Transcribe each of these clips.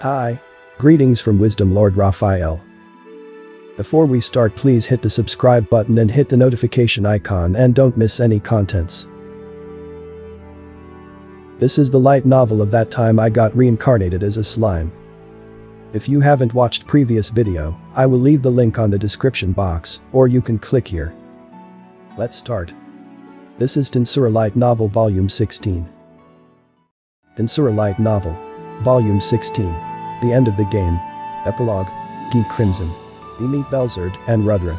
Hi. Greetings from Wisdom Lord Raphael. Before we start, please hit the subscribe button and hit the notification icon and don't miss any contents. This is the light novel of that time I got reincarnated as a slime. If you haven't watched previous video, I will leave the link on the description box, or you can click here. Let's start. This is Tensura Light Novel Volume 16. Tensura Light Novel. Volume 16. The End of the Game. Epilogue. Guy Crimson. We meet Velzard and Rudra.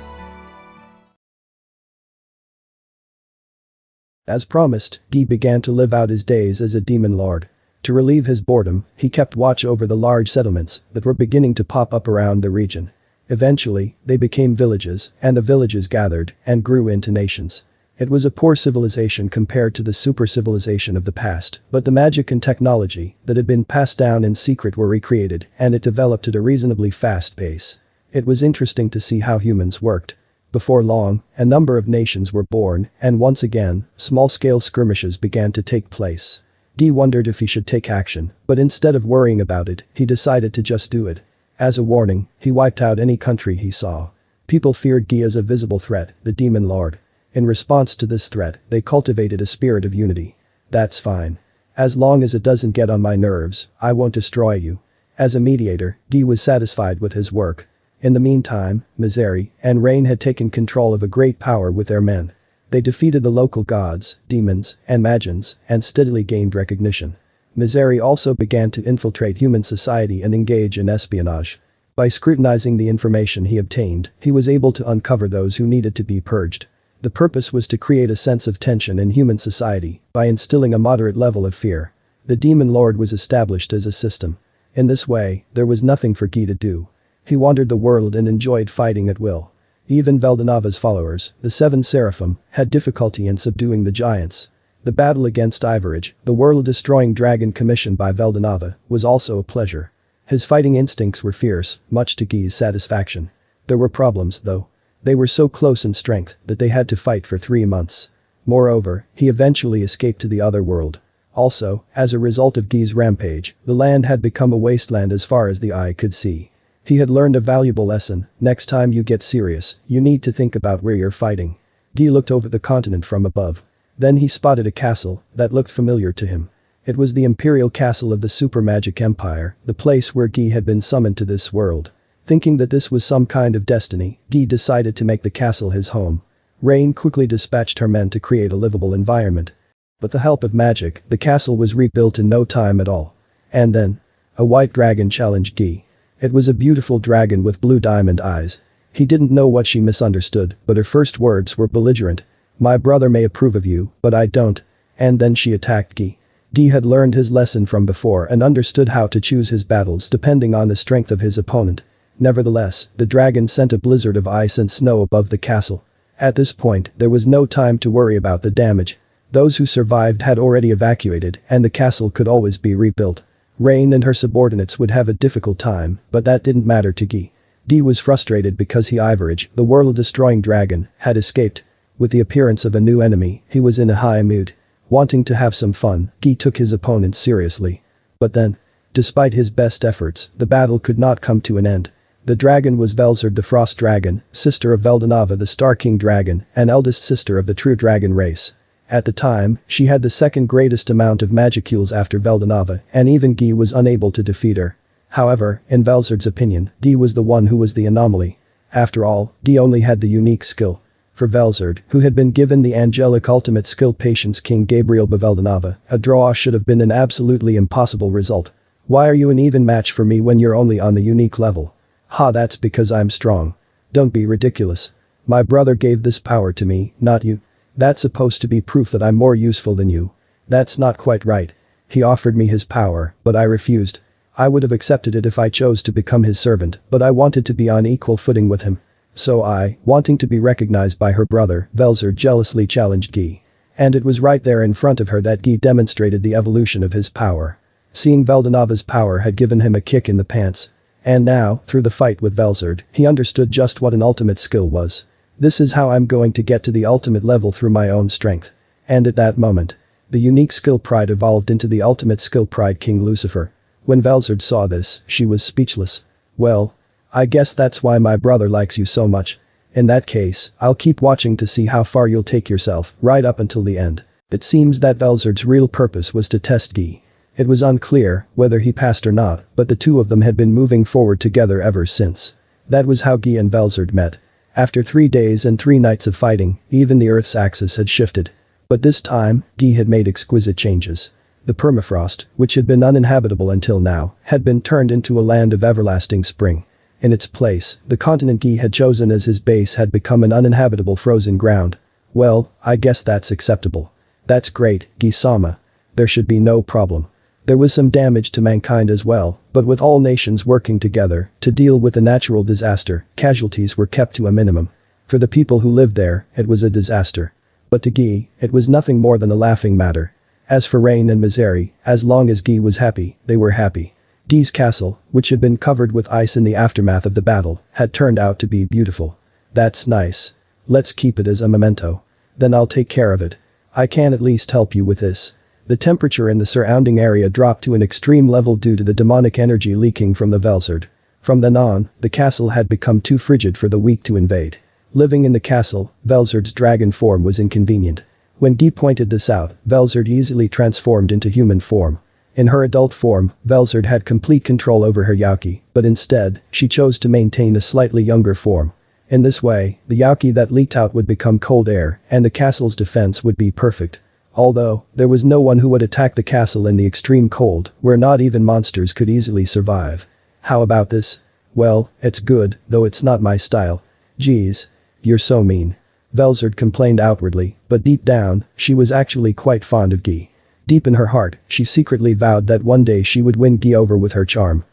As promised, Guy began to live out his days as a demon lord. To relieve his boredom, he kept watch over the large settlements that were beginning to pop up around the region. Eventually, they became villages, and the villages gathered and grew into nations. It was a poor civilization compared to the super civilization of the past, but the magic and technology that had been passed down in secret were recreated, and it developed at a reasonably fast pace. It was interesting to see how humans worked. Before long, a number of nations were born, and once again, small-scale skirmishes began to take place. Guy wondered if he should take action, but instead of worrying about it, he decided to just do it. As a warning, he wiped out any country he saw. People feared Guy as a visible threat, the demon lord. In response to this threat, they cultivated a spirit of unity. That's fine. As long as it doesn't get on my nerves, I won't destroy you. As a mediator, Guy was satisfied with his work. In the meantime, Misery and Rain had taken control of a great power with their men. They defeated the local gods, demons, and magians, and steadily gained recognition. Misery also began to infiltrate human society and engage in espionage. By scrutinizing the information he obtained, he was able to uncover those who needed to be purged. The purpose was to create a sense of tension in human society by instilling a moderate level of fear. The demon lord was established as a system. In this way, there was nothing for Guy to do. He wandered the world and enjoyed fighting at will. Even Veldanava's followers, the Seven Seraphim, had difficulty in subduing the giants. The battle against Ivorage, the world-destroying dragon commissioned by Veldanava, was also a pleasure. His fighting instincts were fierce, much to Guy's satisfaction. There were problems, though. They were so close in strength that they had to fight for 3 months. Moreover, he eventually escaped to the other world. Also, as a result of Guy's rampage, the land had become a wasteland as far as the eye could see. He had learned a valuable lesson: next time you get serious, you need to think about where you're fighting. Guy looked over the continent from above. Then he spotted a castle that looked familiar to him. It was the imperial castle of the Super Magic Empire, the place where Guy had been summoned to this world. Thinking that this was some kind of destiny, Guy decided to make the castle his home. Rain quickly dispatched her men to create a livable environment. With the help of magic, the castle was rebuilt in no time at all. And then, a white dragon challenged Guy. It was a beautiful dragon with blue diamond eyes. He didn't know what she misunderstood, but her first words were belligerent. "My brother may approve of you, but I don't." And then she attacked Guy. Guy had learned his lesson from before and understood how to choose his battles depending on the strength of his opponent. Nevertheless, the dragon sent a blizzard of ice and snow above the castle. At this point, there was no time to worry about the damage. Those who survived had already evacuated, and the castle could always be rebuilt. Rain and her subordinates would have a difficult time, but that didn't matter to Guy. Guy was frustrated because Ivorage, the world-destroying dragon, had escaped. With the appearance of a new enemy, he was in a high mood. Wanting to have some fun, Guy took his opponent seriously. But then, despite his best efforts, the battle could not come to an end. The dragon was Velzard the Frost Dragon, sister of Veldanava the Star King Dragon, and eldest sister of the true dragon race. At the time, she had the second greatest amount of magicules after Veldanava, and even Guy was unable to defeat her. However, in Velzard's opinion, Guy was the one who was the anomaly. After all, Guy only had the unique skill. For Velzard, who had been given the angelic ultimate skill Patience King Gabriel Veldanava, a draw should have been an absolutely impossible result. "Why are you an even match for me when you're only on the unique level?" "Ha, that's because I'm strong." "Don't be ridiculous. My brother gave this power to me, not you. That's supposed to be proof that I'm more useful than you." "That's not quite right. He offered me his power, but I refused. I would have accepted it if I chose to become his servant, but I wanted to be on equal footing with him. So I, wanting to be recognized by her brother, Velzard jealously challenged Guy. And it was right there in front of her that Guy demonstrated the evolution of his power. Seeing Veldanava's power had given him a kick in the pants. And now, through the fight with Velzard, he understood just what an ultimate skill was. "This is how I'm going to get to the ultimate level through my own strength." And at that moment, The unique skill pride evolved into the ultimate skill pride King Lucifer. When Velzard saw this, she was speechless. Well, I guess that's why my brother likes you so much. In that case, I'll keep watching to see how far you'll take yourself, right up until the end. It seems that Velzard's real purpose was to test Guy. It was unclear whether he passed or not, but the two of them had been moving forward together ever since. That was how Guy and Velzard met. After 3 days and 3 nights of fighting, even the Earth's axis had shifted. But this time, Guy had made exquisite changes. The permafrost, which had been uninhabitable until now, had been turned into a land of everlasting spring. In its place, the continent Guy had chosen as his base had become an uninhabitable frozen ground. Well, I guess that's acceptable. That's great, Guy-sama. There should be no problem. There was some damage to mankind as well, but with all nations working together to deal with a natural disaster, casualties were kept to a minimum. For the people who lived there, it was a disaster. But to Guy, it was nothing more than a laughing matter. As for Rain and Misery, as long as Guy was happy, they were happy. Guy's castle, which had been covered with ice in the aftermath of the battle, had turned out to be beautiful. That's nice. Let's keep it as a memento. Then I'll take care of it. I can at least help you with this. The temperature in the surrounding area dropped to an extreme level due to the demonic energy leaking from the Velzard. From then on, the castle had become too frigid for the weak to invade. Living in the castle, Velzard's dragon form was inconvenient. When Guy pointed this out, Velzard easily transformed into human form. In her adult form, Velzard had complete control over her Yauki, but instead, she chose to maintain a slightly younger form. In this way, the Yauki that leaked out would become cold air, and the castle's defense would be perfect. Although, there was no one who would attack the castle in the extreme cold, where not even monsters could easily survive. How about this? Well, it's good, though it's not my style. Geez. You're so mean. Velzard complained outwardly, but deep down, she was actually quite fond of Guy. Deep in her heart, she secretly vowed that one day she would win Guy over with her charm.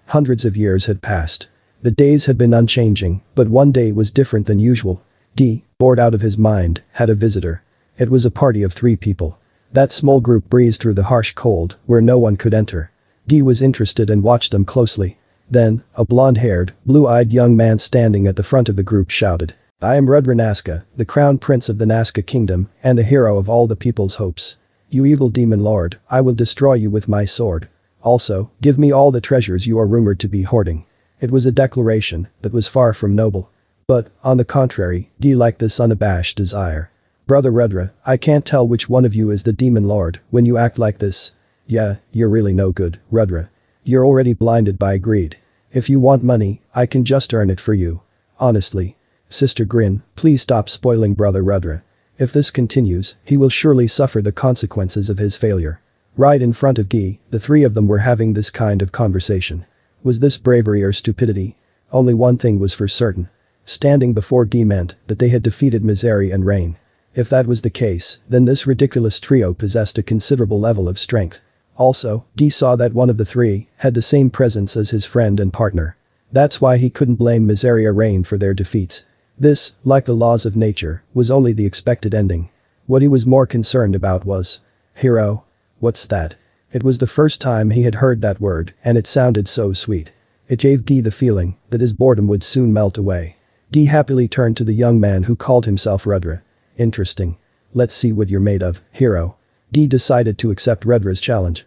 Hundreds of years had passed. The days had been unchanging, but one day was different than usual. Guy, bored out of his mind, had a visitor. It was a party of 3 people. That small group breezed through the harsh cold, where no one could enter. Guy was interested and watched them closely. Then, a blonde-haired, blue-eyed young man standing at the front of the group shouted, "I am Rudra Nazca, the crown prince of the Nazca kingdom, and the hero of all the people's hopes. You evil demon lord, I will destroy you with my sword. Also, give me all the treasures you are rumored to be hoarding." It was a declaration that was far from noble. But, on the contrary, Guy liked this unabashed desire. "Brother Rudra, I can't tell which one of you is the demon lord when you act like this. Yeah, you're really no good, Rudra. You're already blinded by greed. If you want money, I can just earn it for you. Honestly. Sister Grin, please stop spoiling Brother Rudra. If this continues, he will surely suffer the consequences of his failure." Right in front of Guy, the 3 of them were having this kind of conversation. Was this bravery or stupidity? Only one thing was for certain. Standing before Guy meant that they had defeated Misery and Rain. If that was the case, then this ridiculous trio possessed a considerable level of strength. Also, Guy saw that one of the 3 had the same presence as his friend and partner. That's why he couldn't blame Misery or Rain for their defeats. This, like the laws of nature, was only the expected ending. What he was more concerned about was, hero? What's that? It was the first time he had heard that word, and it sounded so sweet. It gave Guy the feeling that his boredom would soon melt away. Guy happily turned to the young man who called himself Rudra. "Interesting. Let's see what you're made of, hero." Guy decided to accept Rudra's challenge.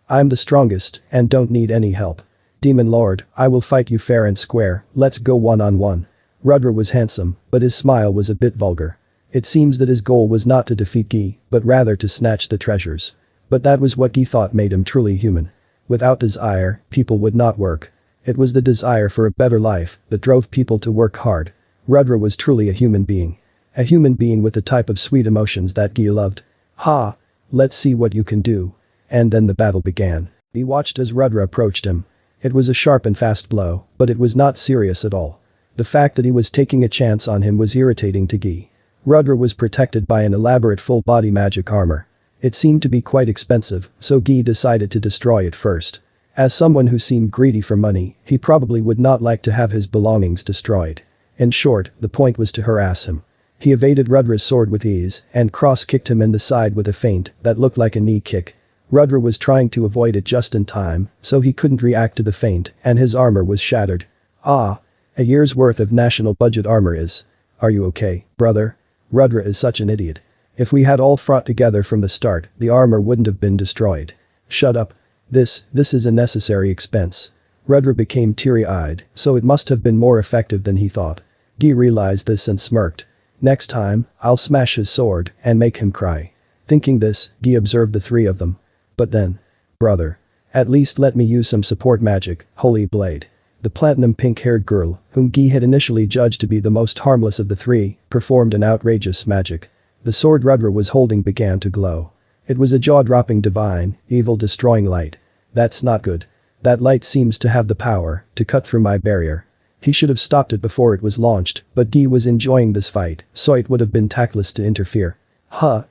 I'm the strongest and don't need any help. Demon Lord, I will fight you fair and square, let's go one-on-one. Rudra was handsome, but his smile was a bit vulgar. It seems that his goal was not to defeat Guy, but rather to snatch the treasures. But that was what Guy thought made him truly human. Without desire, people would not work. It was the desire for a better life that drove people to work hard. Rudra was truly a human being. A human being with the type of sweet emotions that Guy loved. Ha! Let's see what you can do. And then the battle began. He watched as Rudra approached him. It was a sharp and fast blow, but it was not serious at all. The fact that he was taking a chance on him was irritating to Guy. Rudra was protected by an elaborate full-body magic armor. It seemed to be quite expensive, so Guy decided to destroy it first. As someone who seemed greedy for money, he probably would not like to have his belongings destroyed. In short, the point was to harass him. He evaded Rudra's sword with ease and cross-kicked him in the side with a feint that looked like a knee kick. Rudra was trying to avoid it just in time, so he couldn't react to the feint and his armor was shattered. Ah! A year's worth of national budget armor is. Are you okay, brother? Rudra is such an idiot. If we had all fought together from the start, the armor wouldn't have been destroyed. Shut up. This is a necessary expense. Rudra became teary-eyed, so it must have been more effective than he thought. Guy realized this and smirked. Next time, I'll smash his sword and make him cry. Thinking this, Guy observed the three of them. But then. Brother. At least let me use some support magic, Holy Blade. The platinum pink-haired girl, whom Guy had initially judged to be the most harmless of the three, performed an outrageous magic. The sword Rudra was holding began to glow. It was a jaw-dropping divine, evil-destroying light. That's not good. That light seems to have the power to cut through my barrier. He should have stopped it before it was launched, but Guy was enjoying this fight, so it would have been tactless to interfere.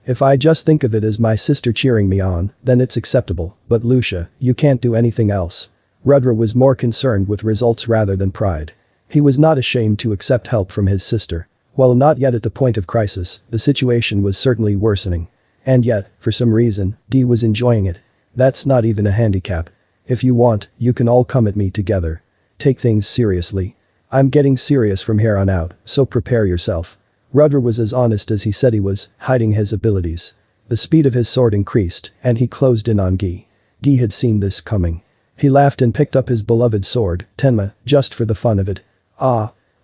If I just think of it as my sister cheering me on, then it's acceptable, but Lucia, you can't do anything else. Rudra was more concerned with results rather than pride. He was not ashamed to accept help from his sister. While not yet at the point of crisis, the situation was certainly worsening. And yet, for some reason, Guy was enjoying it. That's not even a handicap. If you want, you can all come at me together. Take things seriously. I'm getting serious from here on out, so prepare yourself. Rudra was as honest as he said he was, hiding his abilities. The speed of his sword increased, and he closed in on Guy. Guy had seen this coming. He laughed and picked up his beloved sword, Tenma, just for the fun of it.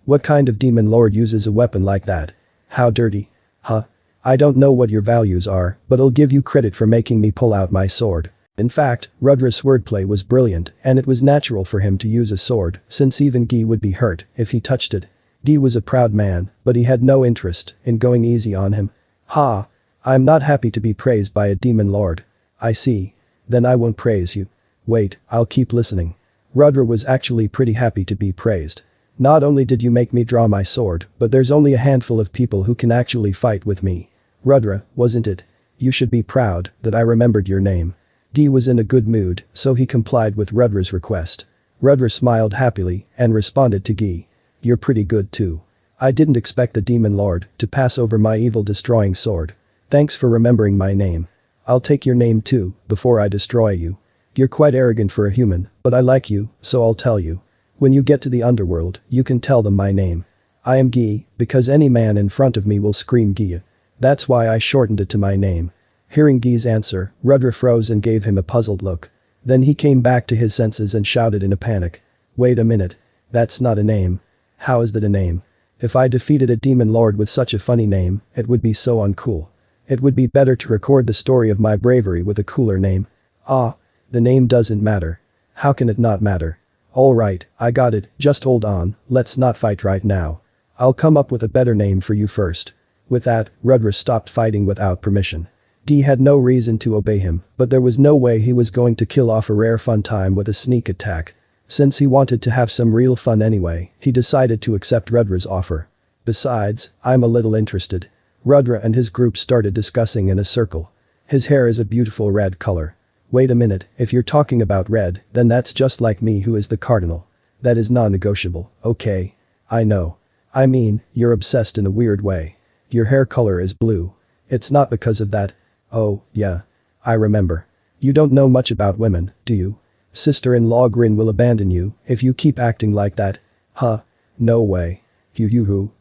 What kind of demon lord uses a weapon like that? How dirty. I don't know what your values are, but I'll give you credit for making me pull out my sword. In fact, Rudra's wordplay was brilliant, and it was natural for him to use a sword, since even Guy would be hurt if he touched it. Guy was a proud man, but he had no interest in going easy on him. I'm not happy to be praised by a demon lord. I see. Then I won't praise you. Wait, I'll keep listening. Rudra was actually pretty happy to be praised. Not only did you make me draw my sword, but there's only a handful of people who can actually fight with me. Rudra, wasn't it? You should be proud that I remembered your name. Guy was in a good mood, so he complied with Rudra's request. Rudra smiled happily and responded to Guy. You're pretty good too. I didn't expect the demon lord to pass over my evil-destroying sword. Thanks for remembering my name. I'll take your name too, before I destroy you. You're quite arrogant for a human, but I like you, so I'll tell you. When you get to the underworld, you can tell them my name. I am Guy, because any man in front of me will scream Guy. That's why I shortened it to my name. Hearing Guy's answer, Rudra froze and gave him a puzzled look. Then he came back to his senses and shouted in a panic. Wait a minute. That's not a name. How is that a name? If I defeated a demon lord with such a funny name, it would be so uncool. It would be better to record the story of my bravery with a cooler name. The name doesn't matter. How can it not matter? Alright, I got it, just hold on, let's not fight right now. I'll come up with a better name for you first. With that, Rudra stopped fighting without permission. Guy had no reason to obey him, but there was no way he was going to kill off a rare fun time with a sneak attack. Since he wanted to have some real fun anyway, he decided to accept Rudra's offer. Besides, I'm a little interested. Rudra and his group started discussing in a circle. His hair is a beautiful red color. Wait a minute, if you're talking about red, then that's just like me who is the cardinal. That is non-negotiable, okay? I know. I mean, you're obsessed in a weird way. Your hair color is blue. It's not because of that. Oh, yeah. I remember. You don't know much about women, do you? Sister-in-law Grin will abandon you if you keep acting like that. No way.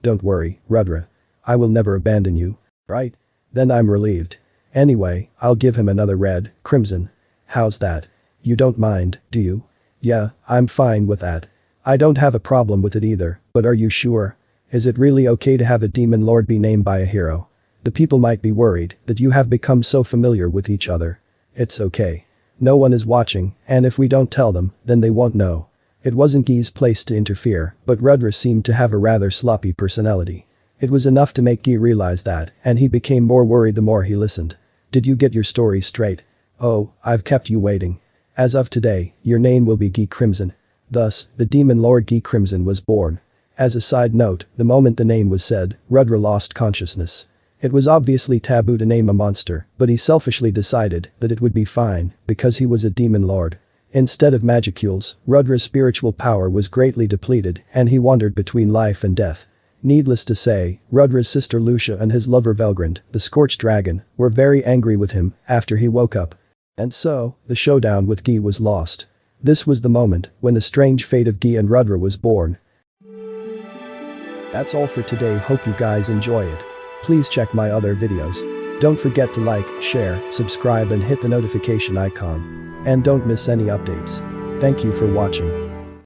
Don't worry, Rudra. I will never abandon you. Right? Then I'm relieved. Anyway, I'll give him another red, crimson. How's that? You don't mind, do you? Yeah, I'm fine with that. I don't have a problem with it either, but are you sure? Is it really okay to have a demon lord be named by a hero? The people might be worried that you have become so familiar with each other. It's okay. No one is watching, and if we don't tell them, then they won't know. It wasn't Guy's place to interfere, but Rudra seemed to have a rather sloppy personality. It was enough to make Guy realize that, and he became more worried the more he listened. Did you get your story straight? Oh, I've kept you waiting. As of today, your name will be Guy Crimson. Thus, the demon lord Guy Crimson was born. As a side note, the moment the name was said, Rudra lost consciousness. It was obviously taboo to name a monster, but he selfishly decided that it would be fine, because he was a demon lord. Instead of magicules, Rudra's spiritual power was greatly depleted, and he wandered between life and death. Needless to say, Rudra's sister Lucia and his lover Velgrand, the Scorched Dragon, were very angry with him after he woke up. And so, the showdown with Guy was lost. This was the moment when the strange fate of Guy and Rudra was born. That's all for today, hope you guys enjoy it. Please check my other videos. Don't forget to like, share, subscribe and hit the notification icon. And don't miss any updates. Thank you for watching.